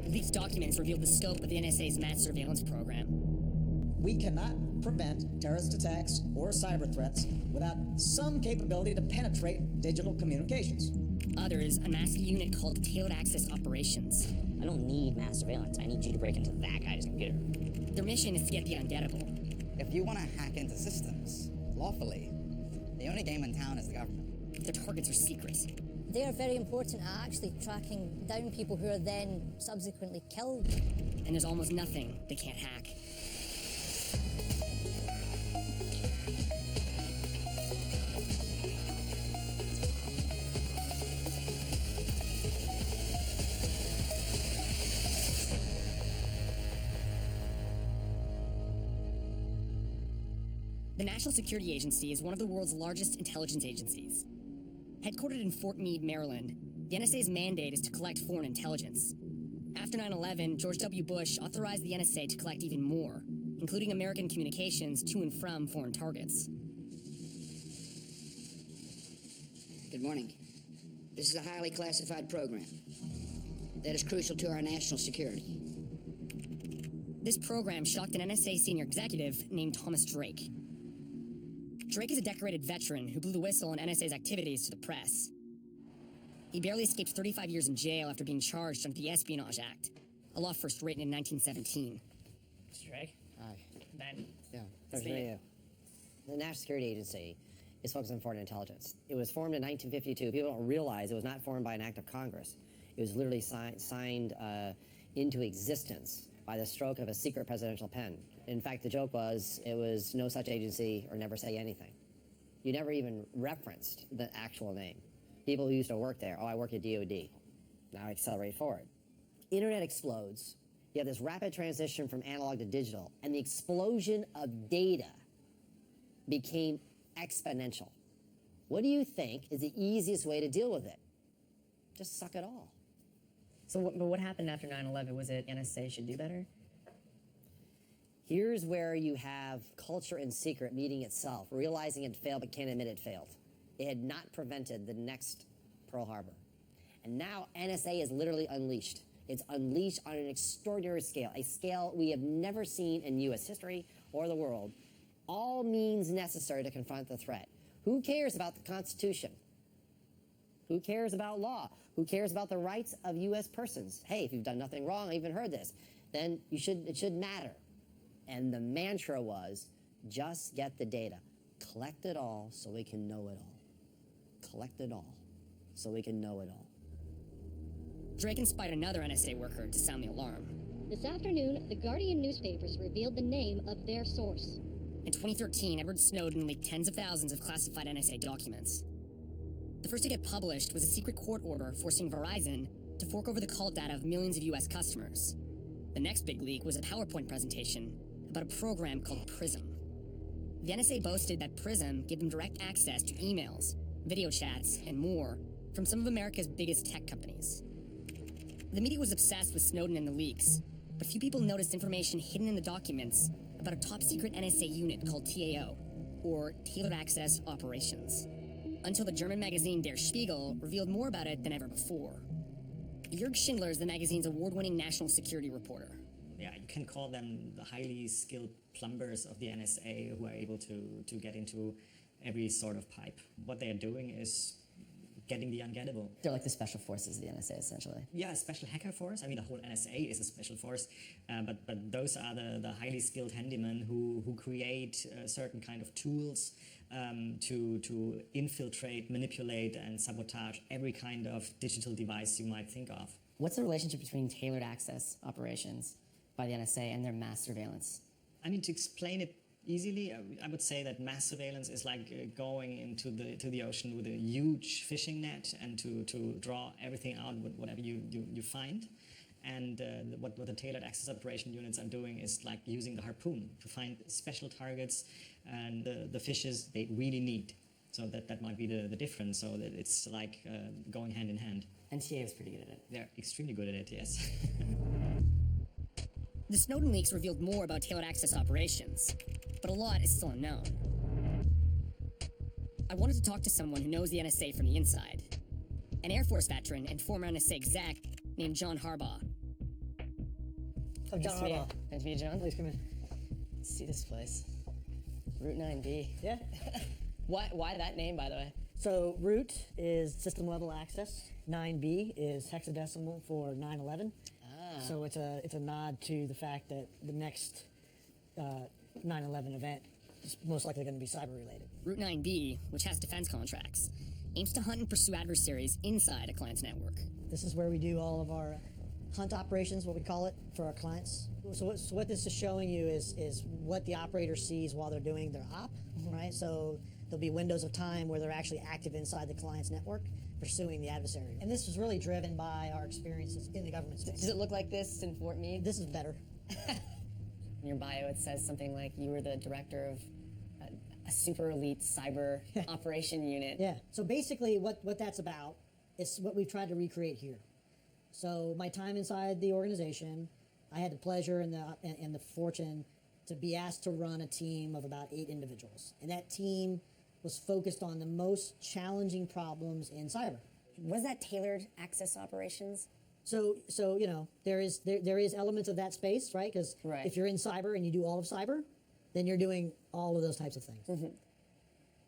These documents revealed the scope of the NSA's mass surveillance program. We cannot prevent terrorist attacks or cyber threats without some capability to penetrate digital communications. Others, a massive unit called Tailored Access Operations. I don't need mass surveillance. I need you to break into that guy's computer. Their mission is to get the ungettable. If you want to hack into systems lawfully, the only game in town is the government. Their targets are secret. They are very important at actually tracking down people who are then subsequently killed. And there's almost nothing they can't hack. The National Security Agency is one of the world's largest intelligence agencies. Headquartered in Fort Meade, Maryland, the NSA's mandate is to collect foreign intelligence. After 9/11, George W. Bush authorized the NSA to collect even more, including American communications to and from foreign targets. Good morning. This is a highly classified program that is crucial to our national security. This program shocked an NSA senior executive named Thomas Drake. Drake is a decorated veteran who blew the whistle on NSA's activities to the press. He barely escaped 35 years in jail after being charged under the Espionage Act, a law first written in 1917. Mr. Drake? Hi. Ben? Yeah, Nice to meet you. The National Security Agency is focused on foreign intelligence. It was formed in 1952. People don't realize it was not formed by an act of Congress. It was literally signed into existence by the stroke of a secret presidential pen. In fact, the joke was, it was no such agency or never say anything. You never even referenced the actual name. People who used to work there, oh, I work at DOD. Now I accelerate forward. Internet explodes. You have this rapid transition from analog to digital, and the explosion of data became exponential. What do you think is the easiest way to deal with it? Just suck it all. So what happened after 9/11? Was it NSA should do better? Here's where you have culture and secret meeting itself, realizing it failed but can't admit it failed. It had not prevented the next Pearl Harbor. And now NSA is literally unleashed. It's unleashed on an extraordinary scale, a scale we have never seen in U.S. history or the world. All means necessary to confront the threat. Who cares about the Constitution? Who cares about law? Who cares about the rights of U.S. persons? Hey, if you've done nothing wrong, I even heard this, then it should matter. And the mantra was, just get the data. Collect it all so we can know it all. Collect it all so we can know it all. Drake inspired another NSA worker to sound the alarm. This afternoon, the Guardian newspapers revealed the name of their source. In 2013, Edward Snowden leaked tens of thousands of classified NSA documents. The first to get published was a secret court order forcing Verizon to fork over the call data of millions of US customers. The next big leak was a PowerPoint presentation about a program called PRISM. The NSA boasted that PRISM gave them direct access to emails, video chats, and more from some of America's biggest tech companies. The media was obsessed with Snowden and the leaks, but few people noticed information hidden in the documents about a top-secret NSA unit called TAO, or Tailored Access Operations, until the German magazine Der Spiegel revealed more about it than ever before. Jörg Schindler is the magazine's award-winning national security reporter. Yeah, you can call them the highly skilled plumbers of the NSA who are able to get into every sort of pipe. What they are doing is getting the ungettable. They're like the special forces of the NSA, essentially. Yeah, a special hacker force. I mean, the whole NSA is a special force, but those are the highly skilled handymen who create certain kind of tools to infiltrate, manipulate, and sabotage every kind of digital device you might think of. What's the relationship between tailored access operations by the NSA and their mass surveillance? I mean, to explain it easily, I would say that mass surveillance is like going into the ocean with a huge fishing net and to draw everything out with whatever you find. And what the tailored access operation units are doing is like using the harpoon to find special targets and the fishes they really need. So that might be the difference. So that it's like going hand in hand. NTA is pretty good at it. They're extremely good at it, yes. The Snowden leaks revealed more about tailored access operations, but a lot is still unknown. I wanted to talk to someone who knows the NSA from the inside, an Air Force veteran and former NSA exec named John Harbaugh. I'm John Harbaugh. Nice to meet you, John. Please come in. Let's see this place. Route 9B. Yeah. Why that name, by the way? So root is system level access. 9B is hexadecimal for 9/11. So it's a nod to the fact that the next 9/11 event is most likely going to be cyber related. Route 9B, which has defense contracts, aims to hunt and pursue adversaries inside a client's network. This is where we do all of our hunt operations, what we call it, for our clients. So what this is showing you is what the operator sees while they're doing their op, right? So there'll be windows of time where they're actually active inside the client's network, pursuing the adversary. And this was really driven by our experiences in the government space. Does it look like this in Fort Meade? This is better. In your bio, it says something like you were the director of a super elite cyber operation unit. Yeah. So basically what that's about is what we've tried to recreate here. So my time inside the organization, I had the pleasure and the fortune to be asked to run a team of about 8 individuals. And that team was focused on the most challenging problems in cyber. Was that tailored access operations? So you know, there is elements of that space, right? Because if you're in cyber and you do all of cyber, then you're doing all of those types of things. Mm-hmm.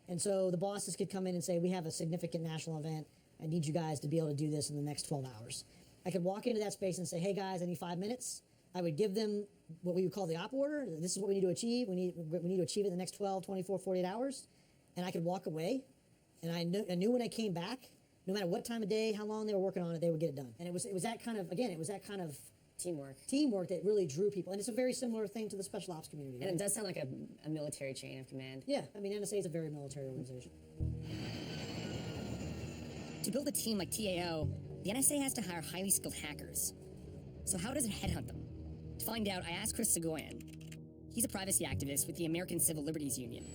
And so the bosses could come in and say, we have a significant national event. I need you guys to be able to do this in the next 12 hours. I could walk into that space and say, hey guys, I need 5 minutes. I would give them what we would call the op order. This is what we need to achieve. We need to achieve it in the next 12, 24, 48 hours. And I could walk away. And I knew when I came back, no matter what time of day, how long they were working on it, they would get it done. And it was that kind of, again, it was that kind of teamwork that really drew people. And it's a very similar thing to the special ops community. And it does sound like a military chain of command. Yeah, I mean, NSA is a very military organization. To build a team like TAO, the NSA has to hire highly skilled hackers. So how does it headhunt them? To find out, I asked Chris Segoyan. He's a privacy activist with the American Civil Liberties Union.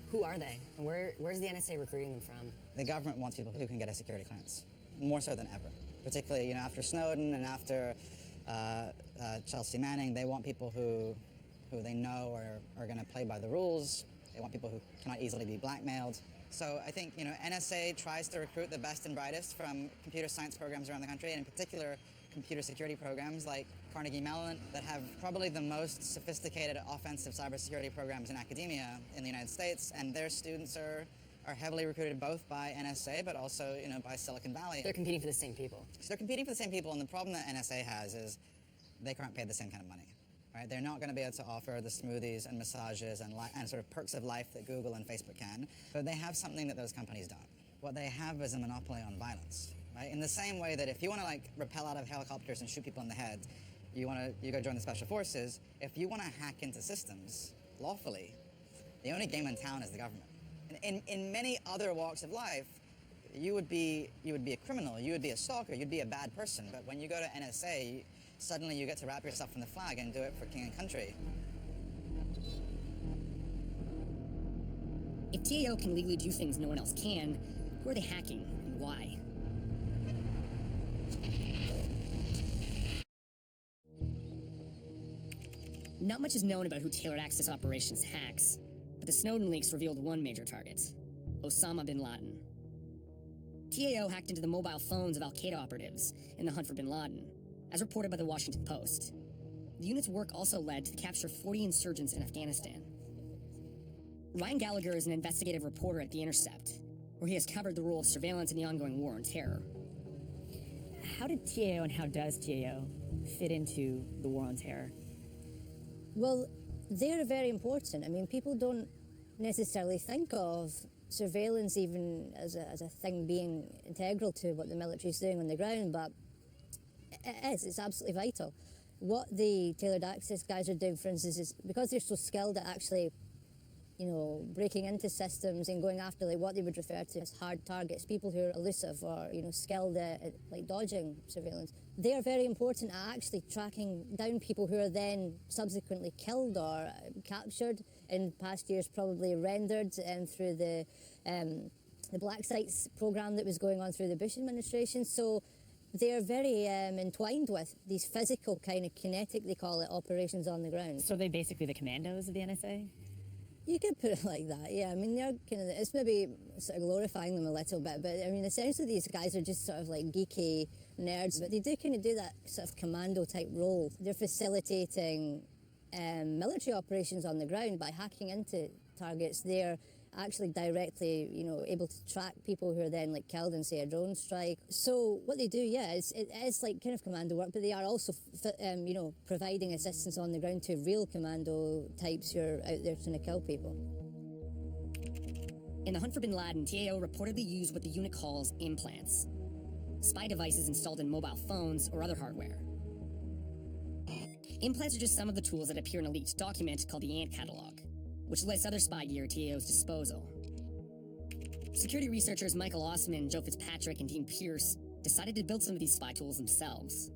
Who are they? And where's the NSA recruiting them from? The government wants people who can get a security clearance, more so than ever. Particularly, you know, after Snowden and after Chelsea Manning, they want people who they know are going to play by the rules. They want people who cannot easily be blackmailed. So I think, you know, NSA tries to recruit the best and brightest from computer science programs around the country, and in particular, computer security programs like Carnegie Mellon that have probably the most sophisticated offensive cybersecurity programs in academia in the United States, and their students are heavily recruited both by NSA but also, you know, by Silicon Valley. They're competing for the same people. So they're competing for the same people, and the problem that NSA has is they can't pay the same kind of money. Right? They're not going to be able to offer the smoothies and massages and sort of perks of life that Google and Facebook can, but they have something that those companies don't. What they have is a monopoly on violence. Right? In the same way that if you want to like rappel out of helicopters and shoot people in the head, you go join the special forces. If you want to hack into systems lawfully, the only game in town is the government. In many other walks of life, you would be a criminal, you would be a stalker, you'd be a bad person. But when you go to NSA, suddenly you get to wrap yourself in the flag and do it for king and country. If TAO can legally do things no one else can, who are they hacking and why? Not much is known about who Tailored Access Operations hacks, but the Snowden leaks revealed one major target: Osama bin Laden. TAO hacked into the mobile phones of al-Qaeda operatives in the hunt for bin Laden, as reported by the Washington Post. The unit's work also led to the capture of 40 insurgents in Afghanistan. Ryan Gallagher is an investigative reporter at The Intercept, where he has covered the role of surveillance in the ongoing war on terror. How did TAO and how does TAO fit into the war on terror? Well, they're very important. I mean, people don't necessarily think of surveillance even as a thing being integral to what the military's doing on the ground, but it is. It's absolutely vital. What the tailored access guys are doing, for instance, is because they're so skilled at actually, you know, breaking into systems and going after like what they would refer to as hard targets, people who are elusive or, you know, skilled at like dodging surveillance. They are very important at actually tracking down people who are then subsequently killed or captured. In past years, probably rendered through the black sites program that was going on through the Bush administration. So they're very entwined with these physical kind of kinetic, they call it, operations on the ground. So are they basically the commandos of the NSA? You could put it like that, yeah. I mean, they're kind of, it's maybe sort of glorifying them a little bit, but I mean, essentially these guys are just sort of like geeky nerds, but they do kind of do that sort of commando type role. They're facilitating military operations on the ground by hacking into targets. They're actually directly, able to track people who are then like killed in, say, a drone strike. So what they do, yeah, it is like kind of commando work, but they are also, providing assistance on the ground to real commando types who are out there trying to kill people. In the hunt for bin Laden, TAO reportedly used what the unit calls implants, spy devices installed in mobile phones or other hardware. Implants are just some of the tools that appear in a leaked document called the Ant Catalog, which lists other spy gear at TAO's disposal. Security researchers Michael Osman, Joe Fitzpatrick, and Dean Pierce decided to build some of these spy tools themselves.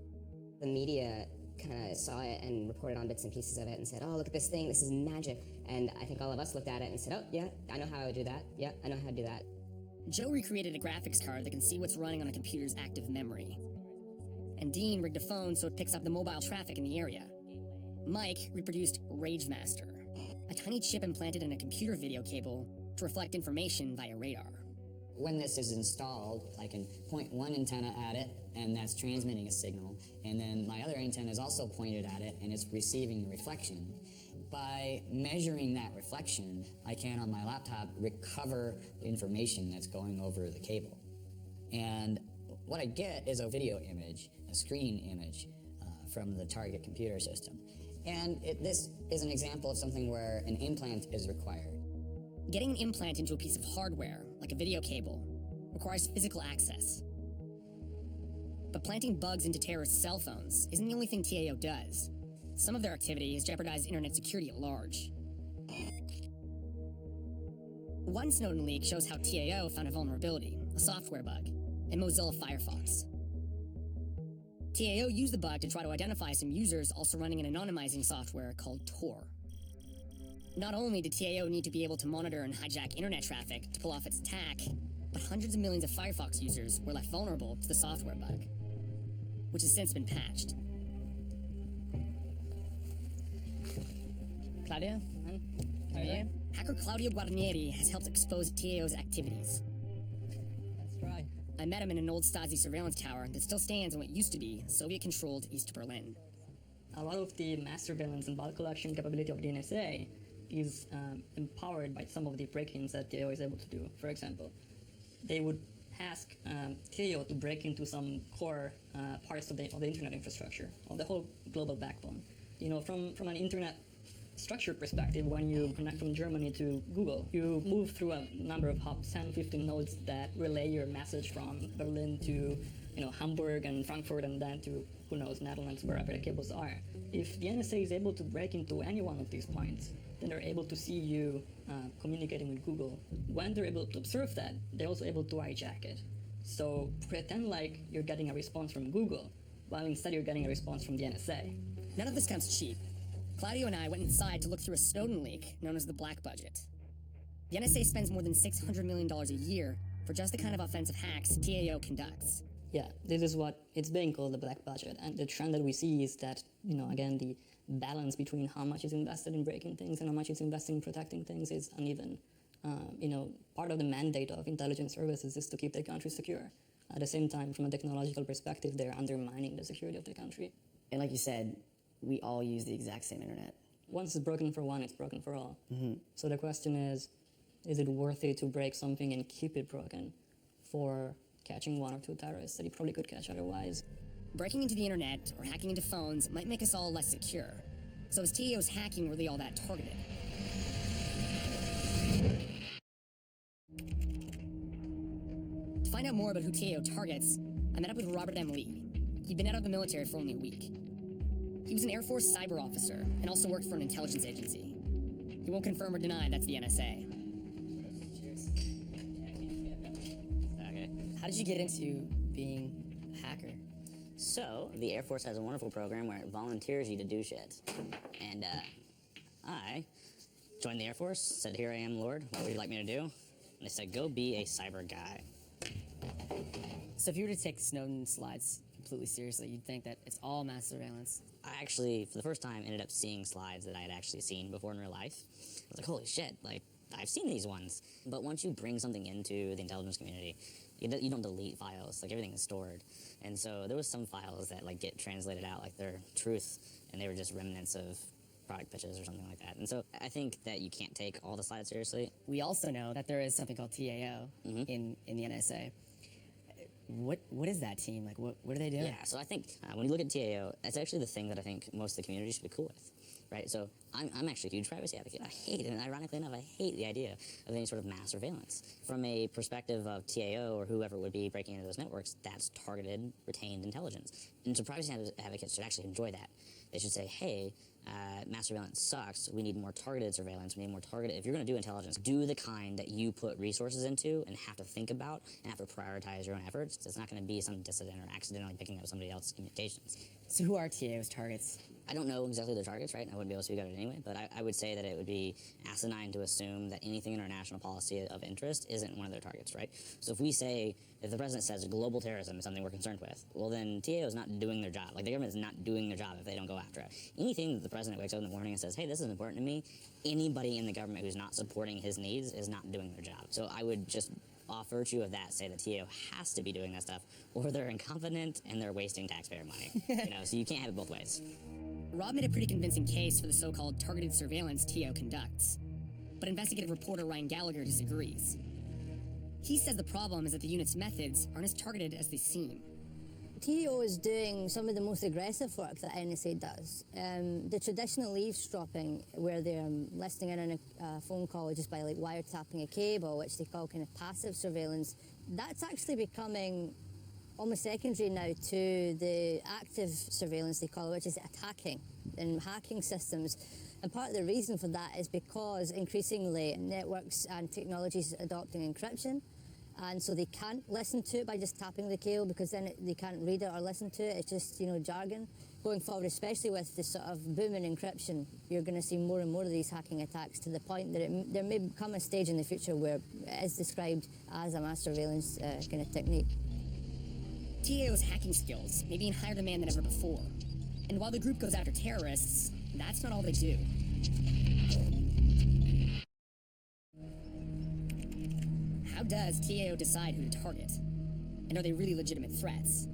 The media kind of saw it and reported on bits and pieces of it and said, oh, look at this thing, this is magic. And I think all of us looked at it and said, oh, yeah, I know how to do that. Yeah, I know how to do that. Joe recreated a graphics card that can see what's running on a computer's active memory. And Dean rigged a phone so it picks up the mobile traffic in the area. Mike reproduced RageMaster, a tiny chip implanted in a computer video cable to reflect information via radar. When this is installed, I can point one antenna at it, and that's transmitting a signal, and then my other antenna is also pointed at it, and it's receiving a reflection. By measuring that reflection, I can, on my laptop, recover the information that's going over the cable. And what I get is a video image, a screen image, from the target computer system. And this is an example of something where an implant is required. Getting an implant into a piece of hardware, like a video cable, requires physical access. But planting bugs into terrorist cell phones isn't the only thing TAO does. Some of their activity has jeopardized internet security at large. One Snowden leak shows how TAO found a vulnerability, a software bug, in Mozilla Firefox. TAO used the bug to try to identify some users also running an anonymizing software called Tor. Not only did TAO need to be able to monitor and hijack internet traffic to pull off its attack, but hundreds of millions of Firefox users were left vulnerable to the software bug, which has since been patched. Claudia? How are you? Hacker Claudio Guarnieri has helped expose TAO's activities. That's right. I met him in an old Stasi surveillance tower that still stands in what used to be Soviet-controlled East Berlin. A lot of the mass surveillance and bulk collection capability of the NSA is empowered by some of the break-ins that TAO is able to do. For example, they would ask TAO to break into some core parts of the internet infrastructure, of the whole global backbone. From an internet structure perspective, when you connect from Germany to Google, you move through a number of hubs, 10, 15 nodes that relay your message from Berlin to Hamburg and Frankfurt, and then to, who knows, Netherlands, wherever the cables are. If the NSA is able to break into any one of these points, then they're able to see you communicating with Google. When they're able to observe that, they're also able to hijack it. So pretend like you're getting a response from Google, while instead you're getting a response from the NSA. None of this comes cheap. Claudio and I went inside to look through a Snowden leak known as the Black Budget. The NSA spends more than $600 million a year for just the kind of offensive hacks TAO conducts. Yeah, this is what it's being called, the Black Budget. And the trend that we see is that, again, the balance between how much is invested in breaking things and how much is invested in protecting things is uneven. Part of the mandate of intelligence services is to keep their country secure. At the same time, from a technological perspective, they're undermining the security of the country. And like you said, we all use the exact same internet. Once it's broken for one, it's broken for all. Mm-hmm. So the question is it worth it to break something and keep it broken for catching one or two terrorists that you probably could catch otherwise? Breaking into the internet or hacking into phones might make us all less secure. So is TAO's hacking really all that targeted? To find out more about who TAO targets, I met up with Robert M. Lee. He'd been out of the military for only a week. He was an Air Force cyber officer and also worked for an intelligence agency. He won't confirm or deny that's the NSA. Okay. How did you get into being a hacker? So, the Air Force has a wonderful program where it volunteers you to do shit. And I joined the Air Force, said, here I am, Lord, what would you like me to do? And they said, go be a cyber guy. So if you were to take Snowden slides, completely seriously. You'd think that it's all mass surveillance. I actually, for the first time, ended up seeing slides that I had actually seen before in real life. I was like, holy shit, like, I've seen these ones. But once you bring something into the intelligence community, you don't delete files. Like, everything is stored. And so there was some files that, like, get translated out like they're truth, and they were just remnants of product pitches or something like that. And so I think that you can't take all the slides seriously. We also know that there is something called TAO in the NSA. What is that team? Like, what do they do? Yeah, so I think when you look at TAO, that's actually the thing that I think most of the community should be cool with, right? So I'm actually a huge privacy advocate. I hate it, and ironically enough, I hate the idea of any sort of mass surveillance. From a perspective of TAO or whoever would be breaking into those networks, that's targeted, retained intelligence. And so privacy advocates should actually enjoy that. They should say, hey, mass surveillance sucks. We need more targeted surveillance. We need more targeted. If you're going to do intelligence, do the kind that you put resources into and have to think about and have to prioritize your own efforts. It's not going to be some dissident or accidentally picking up somebody else's communications. So who are TAO's targets? I don't know exactly their targets, right? I wouldn't be able to speak about it anyway, but I would say that it would be asinine to assume that anything in our national policy of interest isn't one of their targets, right? So if we say, if the president says global terrorism is something we're concerned with, well then TAO is not doing their job. Like, the government is not doing their job if they don't go after it. Anything that the president wakes up in the morning and says, hey, this is important to me, anybody in the government who's not supporting his needs is not doing their job. So I would just, off virtue of that, say that TAO has to be doing that stuff, or they're incompetent and they're wasting taxpayer money. So you can't have it both ways. Rob made a pretty convincing case for the so-called targeted surveillance TAO conducts, but investigative reporter Ryan Gallagher disagrees. He says the problem is that the unit's methods aren't as targeted as they seem. TAO is doing some of the most aggressive work that NSA does. The traditional eavesdropping, where they're listening in on a phone call just by like wiretapping a cable, which they call kind of passive surveillance, that's actually becoming almost secondary now to the active surveillance, they call it, which is attacking and hacking systems. And part of the reason for that is because increasingly networks and technologies adopting encryption, and so they can't listen to it by just tapping the cable, because then they can't read it or listen to it. It's just, jargon. Going forward, especially with this sort of boom in encryption, you're going to see more and more of these hacking attacks, to the point that there may come a stage in the future where it is described as a mass surveillance kind of technique. TAO's hacking skills may be in higher demand than ever before. And while the group goes after terrorists, that's not all they do. How does TAO decide who to target? And are they really legitimate threats?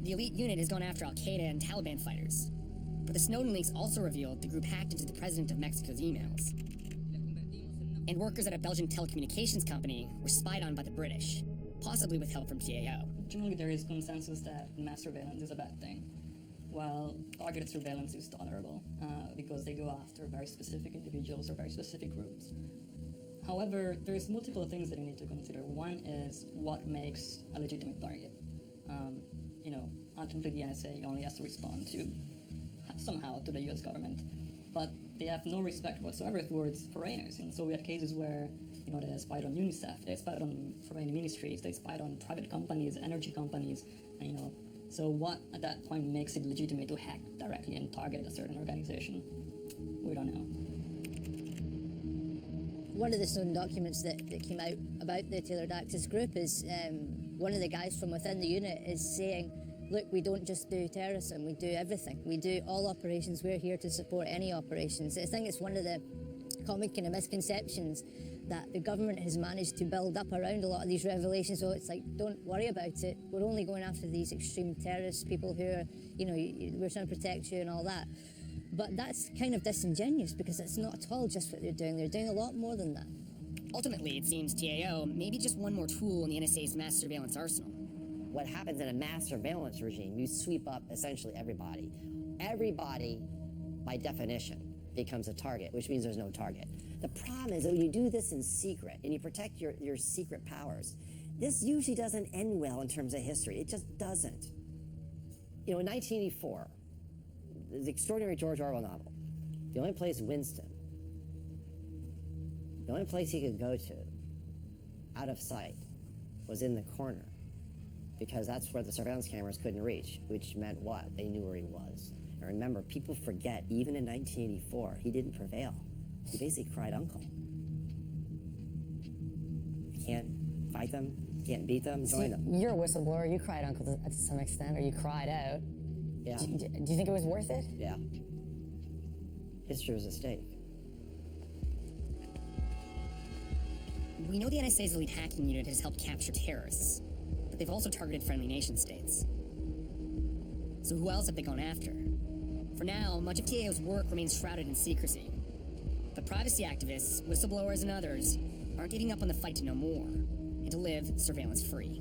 The elite unit has gone after Al-Qaeda and Taliban fighters, but the Snowden leaks also revealed the group hacked into the president of Mexico's emails. And workers at a Belgian telecommunications company were spied on by the British, possibly with help from TAO. Generally, there is consensus that mass surveillance is a bad thing, while targeted surveillance is tolerable because they go after very specific individuals or very specific groups. However, there's multiple things that you need to consider. One is what makes a legitimate target. Ultimately the NSA only has to respond to somehow to the US government, but they have no respect whatsoever towards foreigners. And so we have cases where they spied on UNICEF, they spied on foreign ministries, they spied on private companies, energy companies, so what at that point makes it legitimate to hack directly and target a certain organization? We don't know. One of the Snowden documents that came out about the Tailored Access Group is one of the guys from within the unit is saying, look, we don't just do terrorism, we do everything. We do all operations. We're here to support any operations. I think it's one of the common kind of misconceptions that the government has managed to build up around a lot of these revelations. So it's like, don't worry about it. We're only going after these extreme terrorists, people who are, we're trying to protect you and all that. But that's kind of disingenuous, because it's not at all just what they're doing. They're doing a lot more than that. Ultimately, it seems TAO may be just one more tool in the NSA's mass surveillance arsenal. What happens in a mass surveillance regime, you sweep up essentially everybody. Everybody, by definition, becomes a target, which means there's no target. The problem is that when you do this in secret and you protect your secret powers, this usually doesn't end well in terms of history. It just doesn't. In 1984, the extraordinary George Orwell novel, the only place Winston, the only place he could go to, out of sight, was in the corner, because that's where the surveillance cameras couldn't reach, which meant what? They knew where he was. And remember, people forget, even in 1984, he didn't prevail. He basically cried uncle. You can't fight them, Can't beat them, join them. You're a whistleblower. You cried uncle to some extent, or you cried out. Yeah. Do you think it was worth it? Yeah. History was at stake. We know the NSA's elite hacking unit has helped capture terrorists, but they've also targeted friendly nation states. So who else have they gone after? For now, much of TAO's work remains shrouded in secrecy. But privacy activists, whistleblowers, and others aren't giving up on the fight to know more, and to live surveillance-free.